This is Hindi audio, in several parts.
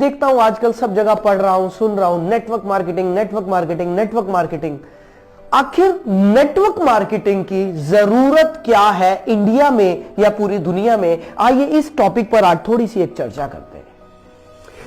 देखता हूं आजकल सब जगह पढ़ रहा हूं, सुन रहा हूं, network marketing, network marketing, network marketing. आखिर नेटवर्क मार्केटिंग की जरूरत क्या है इंडिया में या पूरी दुनिया में? आइए इस टॉपिक पर आज थोड़ी सी एक चर्चा करते हैं।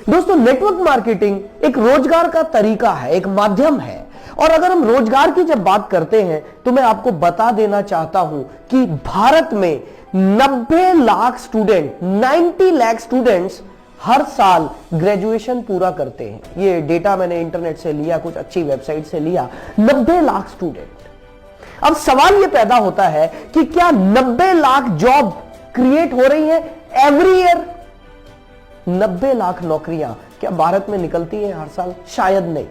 दोस्तों, नेटवर्क मार्केटिंग एक रोजगार का तरीका है, एक माध्यम है। और अगर हम रोजगार की जब बात करते हैं तो मैं आपको बता देना चाहता हूं कि भारत में 90 लाख स्टूडेंट, 90 लाख स्टूडेंट्स हर साल ग्रेजुएशन पूरा करते हैं। ये डेटा मैंने इंटरनेट से लिया, कुछ अच्छी वेबसाइट से लिया। 90 लाख स्टूडेंट। अब सवाल ये पैदा होता है कि क्या 90 लाख जॉब क्रिएट हो रही है एवरी ईयर? 90 लाख नौकरियां क्या भारत में निकलती है हर साल? शायद नहीं।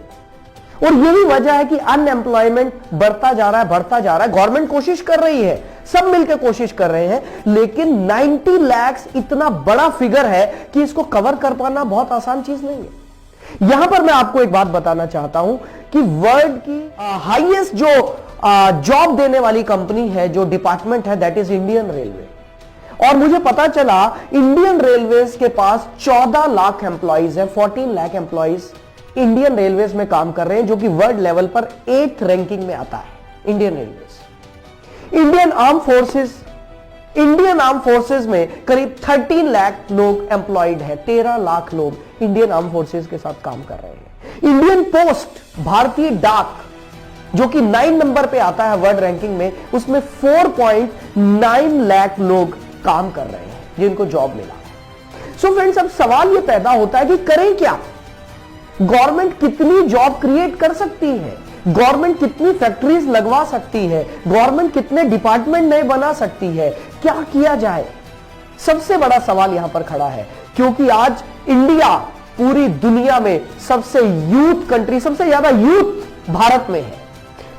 और यही वजह है कि अनएम्प्लॉयमेंट बढ़ता जा रहा है, बढ़ता जा रहा है। गवर्नमेंट कोशिश कर रही है, सब मिलकर कोशिश कर रहे हैं, लेकिन 90 लाख इतना बड़ा फिगर है कि इसको कवर कर पाना बहुत आसान चीज नहीं है। यहां पर मैं आपको एक बात बताना चाहता हूं कि वर्ल्ड की हाईएस्ट जो जॉब देने वाली कंपनी है, जो डिपार्टमेंट है, दैट इज इंडियन रेलवे। और मुझे पता चला इंडियन रेलवेज के पास 14 लाख एम्प्लॉइज है, 14 लाख एम्प्लॉइज इंडियन रेलवेज में काम कर रहे हैं, जो कि वर्ल्ड लेवल पर 8th रैंकिंग में आता है। Indian railways, Indian arm forces में करीब 13 लाख लोग एम्प्लॉयड है। 13 लाख लोग इंडियन आर्म फोर्सेस के साथ काम कर रहे हैं। इंडियन पोस्ट, भारतीय डाक, जो कि 9 नंबर पे आता है वर्ल्ड रैंकिंग में, उसमें 4.9 लाख लोग काम कर रहे हैं जिनको जॉब मिला। सो फ्रेंड्स, अब सवाल यह पैदा होता है कि करें क्या? गवर्नमेंट कितनी जॉब क्रिएट कर सकती है? गवर्नमेंट कितनी फैक्ट्रीज लगवा सकती है? गवर्नमेंट कितने डिपार्टमेंट नए बना सकती है? क्या किया जाए? सबसे बड़ा सवाल यहां पर खड़ा है, क्योंकि आज इंडिया पूरी दुनिया में सबसे यूथ कंट्री, सबसे ज्यादा यूथ भारत में है,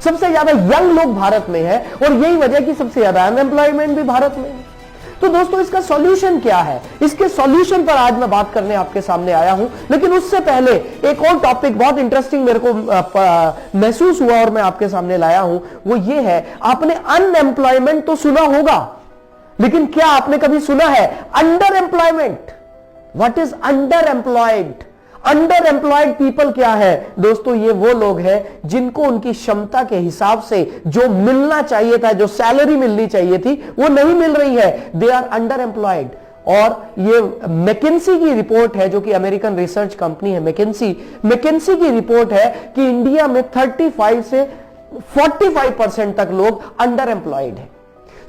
सबसे ज्यादा यंग लोग भारत में है, और यही वजह कि सबसे ज्यादा अनएम्प्लॉयमेंट भी भारत में है। तो दोस्तों, इसका सॉल्यूशन क्या है? इसके सॉल्यूशन पर आज मैं बात करने आपके सामने आया हूं। लेकिन उससे पहले एक और टॉपिक बहुत इंटरेस्टिंग मेरे को महसूस हुआ और मैं आपके सामने लाया हूं। वो ये है, आपने अनएम्प्लॉयमेंट तो सुना होगा, लेकिन क्या आपने कभी सुना है under employment? What is under employed? Under employed people क्या है? दोस्तों, ये वो लोग हैं जिनको उनकी क्षमता के हिसाब से जो मिलना चाहिए था, जो सैलरी मिलनी चाहिए थी, वो नहीं मिल रही है। They are underemployed. और ये मैकिन्सी की रिपोर्ट है, जो कि अमेरिकन रिसर्च कंपनी है मैकिन्सी की रिपोर्ट है कि इंडिया में 35 से 45% तक लोग अंडर एम्प्लॉयड है।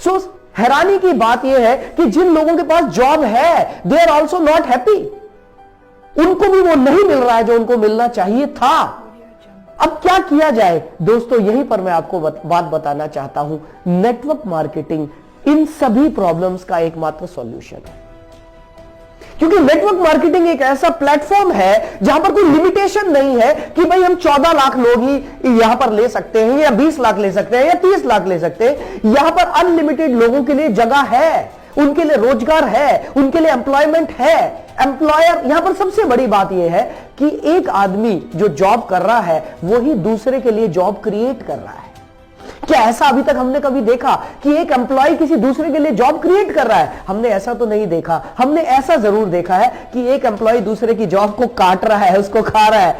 सो हैरानी की बात यह है कि जिन लोगों के पास जॉब है, they are also not happy. उनको भी वो नहीं मिल रहा है जो उनको मिलना चाहिए था। अब क्या किया जाए? दोस्तों, यहीं पर मैं आपको बात बताना चाहता हूं। नेटवर्क मार्केटिंग इन सभी प्रॉब्लम्स का एकमात्र सॉल्यूशन है, क्योंकि नेटवर्क मार्केटिंग एक ऐसा प्लेटफॉर्म है जहां पर कोई लिमिटेशन नहीं है कि भाई हम 14 लाख लोग ही यहां पर ले सकते हैं, या 20 लाख ले सकते हैं, या 30 लाख ले सकते हैं। यहां पर अनलिमिटेड लोगों के लिए जगह है, उनके लिए रोजगार है, उनके लिए एम्प्लॉयमेंट है। एम्प्लॉयर, यहां पर सबसे बड़ी बात यह है कि एक आदमी जो जॉब कर रहा है, वही दूसरे के लिए जॉब क्रिएट कर रहा है। क्या ऐसा अभी तक हमने कभी देखा कि एक एम्प्लॉय किसी दूसरे के लिए जॉब क्रिएट कर रहा है? हमने ऐसा तो नहीं देखा। हमने ऐसा जरूर देखा है कि एक एम्प्लॉय दूसरे की जॉब को काट रहा है, उसको खा रहा है,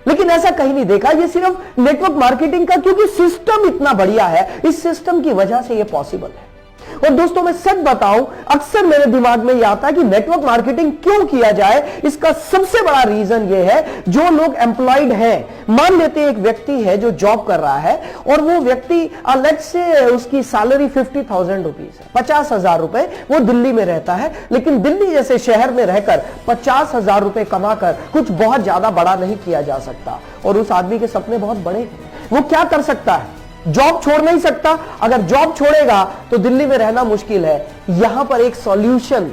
लेकिन ऐसा कहीं नहीं देखा। ये सिर्फ नेटवर्क मार्केटिंग का, क्योंकि सिस्टम इतना बढ़िया है, इस सिस्टम की वजह से ये पॉसिबल है। और दोस्तों, मैं सच बताऊं, अक्सर मेरे दिमाग में यह आता है कि नेटवर्क मार्केटिंग क्यों किया जाए। इसका सबसे बड़ा रीजन यह है, जो लोग एम्प्लॉयड हैं, मान लेते हैं एक व्यक्ति है जो जॉब कर रहा है, और वो व्यक्ति लेट्स से उसकी सैलरी 50,000 रुपीज है, 50,000 रुपए। वो दिल्ली में रहता है, लेकिन दिल्ली जैसे शहर में रहकर 50,000 रुपए कमाकर कुछ बहुत ज्यादा बड़ा नहीं किया जा सकता। और उस आदमी के सपने बहुत बड़े हैं। वो क्या कर सकता है? जॉब छोड़ नहीं सकता। अगर जॉब छोड़ेगा तो दिल्ली में रहना मुश्किल है। यहां पर एक सॉल्यूशन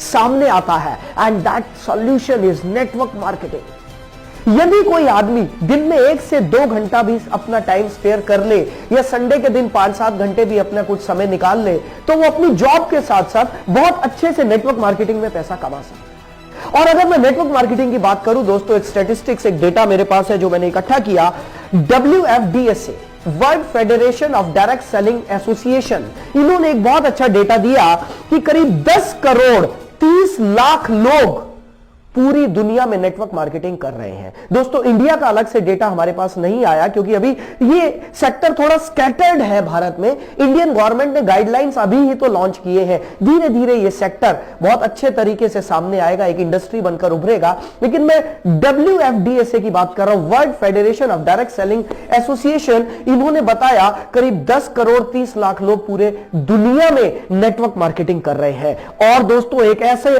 सामने आता है, and that solution is network marketing. यदि कोई आदमी दिन में 1 से 2 घंटा भी अपना टाइम स्पेयर कर ले, या संडे के दिन 5-7 घंटे भी अपना कुछ समय निकाल ले, तो वो अपनी जॉब के साथ साथ बहुत अच्छे से नेटवर्क मार्केटिंग में पैसा कमा सकता है। और अगर मैं नेटवर्क मार्केटिंग की बात करूं दोस्तों, एक स्टैटिस्टिक्स, एक डेटा मेरे पास है जो मैंने इकट्ठा किया। WFDSA, world federation of direct selling association, इन्होंने एक बहुत अच्छा डेटा दिया कि करीब 10 करोड़ 30 लाख लोग पूरी दुनिया में नेटवर्क मार्केटिंग कर रहे हैं। दोस्तों इंडिया का अलग से डेटा हमारे पास नहीं आया क्योंकि अभी ये सेक्टर थोड़ा स्कैटर्ड है भारत में। इंडियन गवर्नमेंट ने गाइडलाइंस अभी ही तो लॉन्च किए हैं, धीरे धीरे ये सेक्टर बहुत अच्छे तरीके से सामने आएगा, एक इंडस्ट्री बनकर उभरेगा। लेकिन मैं WFDSA की बात कर रहा हूं, world federation of direct selling association, इन्होंने बताया करीब 10 करोड़ 30 लाख लोग पूरे दुनिया में नेटवर्क मार्केटिंग कर रहे हैं। और दोस्तों एक ऐसे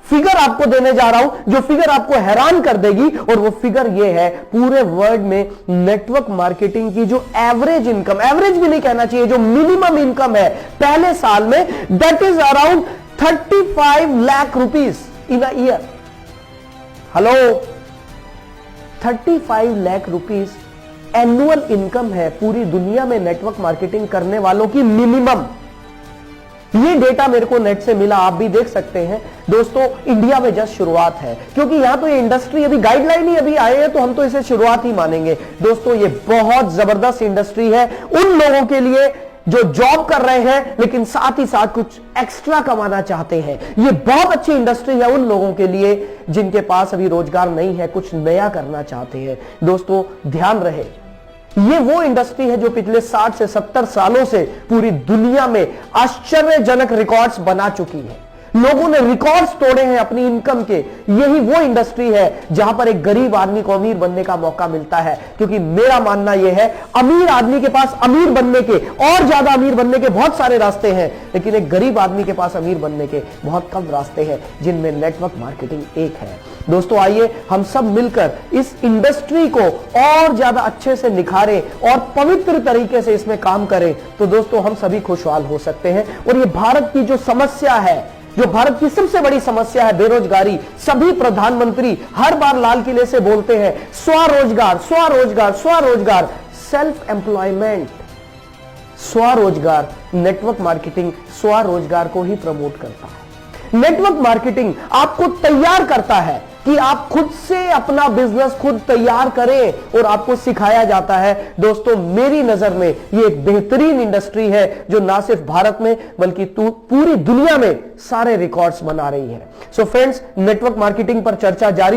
फिगर आपको देने जा रहा हूं जो फिगर आपको हैरान कर देगी, और वो फिगर ये है पूरे वर्ल्ड में नेटवर्क मार्केटिंग की जो एवरेज इनकम, एवरेज भी नहीं कहना चाहिए, जो मिनिमम इनकम है पहले साल में, that is around 35 lakh rupees in a year. Hello, 35 lakh rupees annual income है पूरी दुनिया में नेटवर्क मार्केटिंग करने वालों की मिनिमम। ये डेटा मेरे को नेट से मिला, आप भी देख सकते हैं। दोस्तों इंडिया में जस्ट शुरुआत है क्योंकि यहां तो ये इंडस्ट्री अभी गाइडलाइन ही अभी आए हैं, तो हम तो इसे शुरुआत ही मानेंगे। दोस्तों ये बहुत जबरदस्त इंडस्ट्री है उन लोगों के लिए जो जॉब कर रहे हैं लेकिन साथ ही साथ कुछ एक्स्ट्रा कमाना चाहते हैं। ये बहुत अच्छी इंडस्ट्री है उन लोगों के लिए जिनके पास अभी रोजगार नहीं है, कुछ नया करना चाहते हैं। दोस्तों ध्यान रहे, ये वो इंडस्ट्री है जो पिछले 60 से 70 सालों से पूरी दुनिया में आश्चर्यजनक रिकॉर्ड्स बना चुकी है। लोगों ने रिकॉर्ड्स तोड़े हैं अपनी इनकम के। यही वो इंडस्ट्री है जहां पर एक गरीब आदमी को अमीर बनने का मौका मिलता है, क्योंकि मेरा मानना यह है अमीर आदमी के पास अमीर बनने के और ज्यादा अमीर बनने के बहुत सारे रास्ते हैं, लेकिन एक गरीब आदमी के पास अमीर बनने के बहुत कम रास्ते हैं, जिनमें नेटवर्क मार्केटिंग एक है। दोस्तों आइए हम सब मिलकर इस इंडस्ट्री को और ज्यादा अच्छे से निखारें और पवित्र तरीके से इसमें काम करें, तो दोस्तों हम सभी खुशहाल हो सकते हैं। और ये भारत की जो समस्या है, जो भारत की सबसे बड़ी समस्या है, बेरोजगारी, सभी प्रधानमंत्री हर बार लाल किले से बोलते हैं स्वरोजगार स्वरोजगार स्वरोजगार, सेल्फ एम्प्लॉयमेंट, स्वरोजगार। नेटवर्क मार्केटिंग स्वरोजगार को ही प्रमोट करता है। नेटवर्क मार्केटिंग आपको तैयार करता है कि आप खुद से अपना बिजनेस खुद तैयार करें, और आपको सिखाया जाता है। दोस्तों मेरी नजर में ये एक बेहतरीन इंडस्ट्री है जो ना सिर्फ भारत में बल्कि पूरी दुनिया में सारे रिकॉर्ड्स बना रही है। सो फ्रेंड्स, नेटवर्क मार्केटिंग पर चर्चा जारी